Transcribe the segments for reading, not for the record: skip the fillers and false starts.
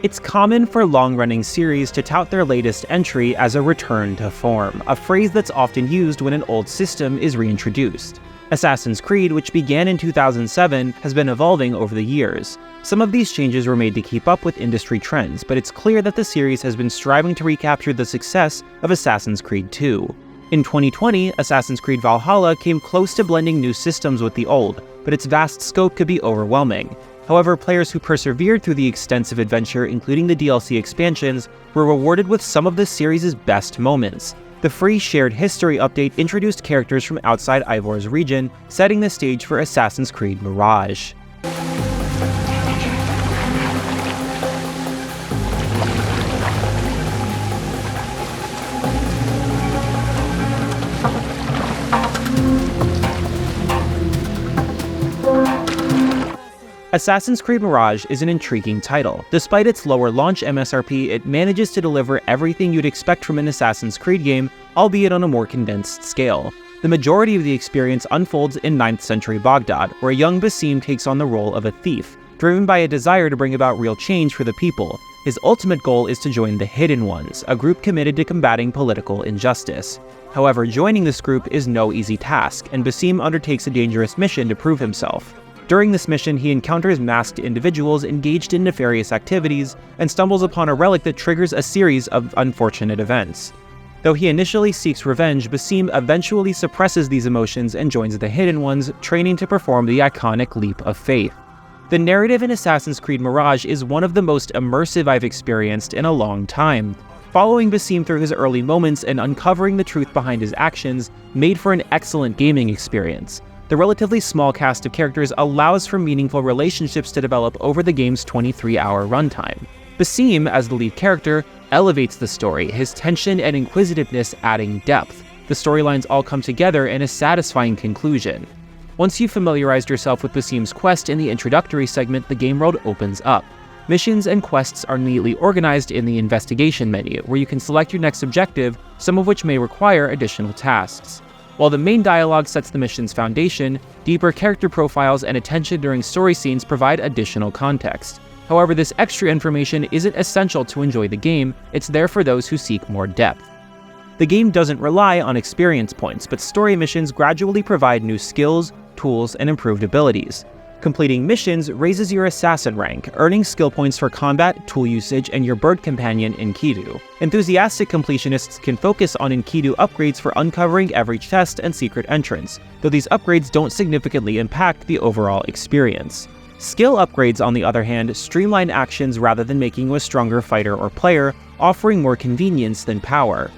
It's common for long-running series to tout their latest entry as a return to form, a phrase that's often used when an old system is reintroduced. Assassin's Creed, which began in 2007, has been evolving over the years. Some of these changes were made to keep up with industry trends, but it's clear that the series has been striving to recapture the success of Assassin's Creed 2. In 2020, Assassin's Creed Valhalla came close to blending new systems with the old, but its vast scope could be overwhelming. However, players who persevered through the extensive adventure, including the DLC expansions, were rewarded with some of the series' best moments. The free Shared History update introduced characters from outside Ivor's region, setting the stage for Assassin's Creed Mirage. Assassin's Creed Mirage is an intriguing title. Despite its lower launch MSRP, it manages to deliver everything you'd expect from an Assassin's Creed game, albeit on a more condensed scale. The majority of the experience unfolds in 9th century Baghdad, where a young Basim takes on the role of a thief, driven by a desire to bring about real change for the people. His ultimate goal is to join the Hidden Ones, a group committed to combating political injustice. However, joining this group is no easy task, and Basim undertakes a dangerous mission to prove himself. During this mission, he encounters masked individuals engaged in nefarious activities and stumbles upon a relic that triggers a series of unfortunate events. Though he initially seeks revenge, Basim eventually suppresses these emotions and joins the Hidden Ones, training to perform the iconic leap of faith. The narrative in Assassin's Creed Mirage is one of the most immersive I've experienced in a long time. Following Basim through his early moments and uncovering the truth behind his actions made for an excellent gaming experience. The relatively small cast of characters allows for meaningful relationships to develop over the game's 23-hour runtime. Basim, as the lead character, elevates the story, his tension and inquisitiveness adding depth. The storylines all come together in a satisfying conclusion. Once you've familiarized yourself with Basim's quest in the introductory segment, the game world opens up. Missions and quests are neatly organized in the investigation menu, where you can select your next objective, some of which may require additional tasks. While the main dialogue sets the mission's foundation, deeper character profiles and attention during story scenes provide additional context. However, this extra information isn't essential to enjoy the game, it's there for those who seek more depth. The game doesn't rely on experience points, but story missions gradually provide new skills, tools, and improved abilities. Completing missions raises your assassin rank, earning skill points for combat, tool usage, and your bird companion Enkidu. Enthusiastic completionists can focus on Enkidu upgrades for uncovering every chest and secret entrance, though these upgrades don't significantly impact the overall experience. Skill upgrades, on the other hand, streamline actions rather than making you a stronger fighter or player, offering more convenience than power.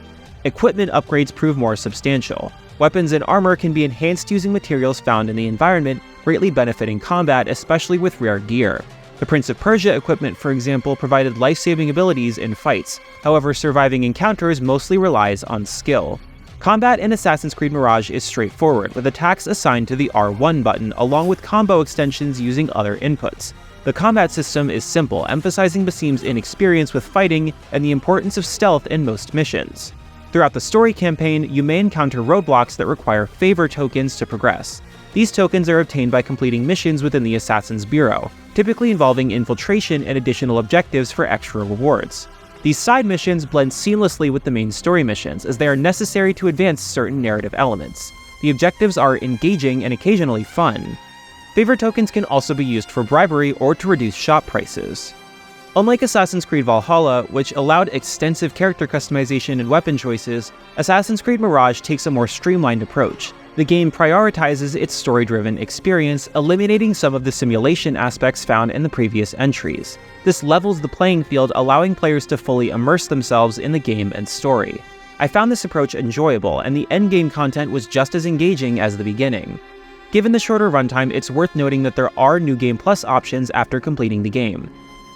Equipment upgrades prove more substantial. Weapons and armor can be enhanced using materials found in the environment, greatly benefiting combat, especially with rare gear. The Prince of Persia equipment, for example, provided life-saving abilities in fights. However, surviving encounters mostly relies on skill. Combat in Assassin's Creed Mirage is straightforward, with attacks assigned to the R1 button, along with combo extensions using other inputs. The combat system is simple, emphasizing Basim's inexperience with fighting and the importance of stealth in most missions. Throughout the story campaign, you may encounter roadblocks that require favor tokens to progress. These tokens are obtained by completing missions within the Assassin's Bureau, typically involving infiltration and additional objectives for extra rewards. These side missions blend seamlessly with the main story missions, as they are necessary to advance certain narrative elements. The objectives are engaging and occasionally fun. Favor tokens can also be used for bribery or to reduce shop prices. Unlike Assassin's Creed Valhalla, which allowed extensive character customization and weapon choices, Assassin's Creed Mirage takes a more streamlined approach. The game prioritizes its story-driven experience, eliminating some of the simulation aspects found in the previous entries. This levels the playing field, allowing players to fully immerse themselves in the game and story. I found this approach enjoyable, and the endgame content was just as engaging as the beginning. Given the shorter runtime, it's worth noting that there are New Game Plus options after completing the game.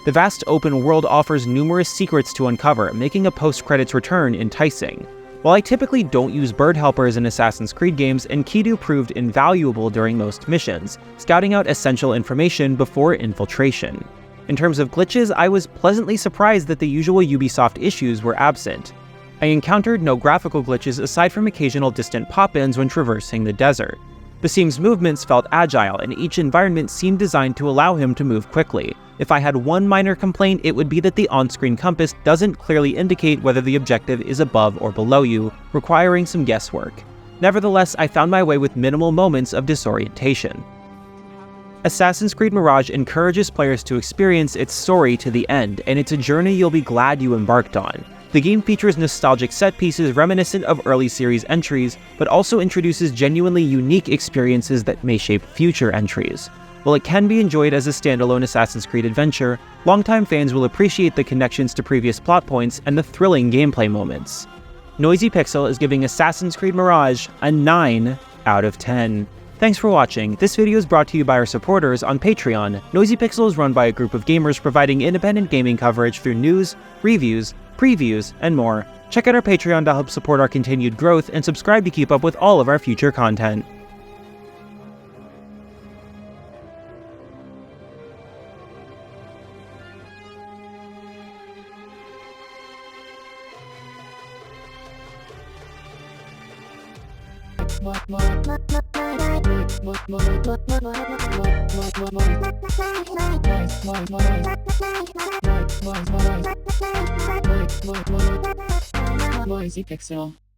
The vast open world offers numerous secrets to uncover, making a post-credits return enticing. While I typically don't use bird helpers in Assassin's Creed games, Enkidu proved invaluable during most missions, scouting out essential information before infiltration. In terms of glitches, I was pleasantly surprised that the usual Ubisoft issues were absent. I encountered no graphical glitches aside from occasional distant pop-ins when traversing the desert. Basim's movements felt agile, and each environment seemed designed to allow him to move quickly. If I had one minor complaint, it would be that the on-screen compass doesn't clearly indicate whether the objective is above or below you, requiring some guesswork. Nevertheless, I found my way with minimal moments of disorientation. Assassin's Creed Mirage encourages players to experience its story to the end, and it's a journey you'll be glad you embarked on. The game features nostalgic set pieces reminiscent of early series entries, but also introduces genuinely unique experiences that may shape future entries. While it can be enjoyed as a standalone Assassin's Creed adventure, longtime fans will appreciate the connections to previous plot points and the thrilling gameplay moments. Noisy Pixel is giving Assassin's Creed Mirage a 9 out of 10. Thanks for watching. This video is brought to you by our supporters on Patreon. Noisy Pixel is run by a group of gamers providing independent gaming coverage through news, reviews, previews, and more. Check out our Patreon to help support our continued growth, and subscribe to keep up with all of our future content. Noisy Pixel.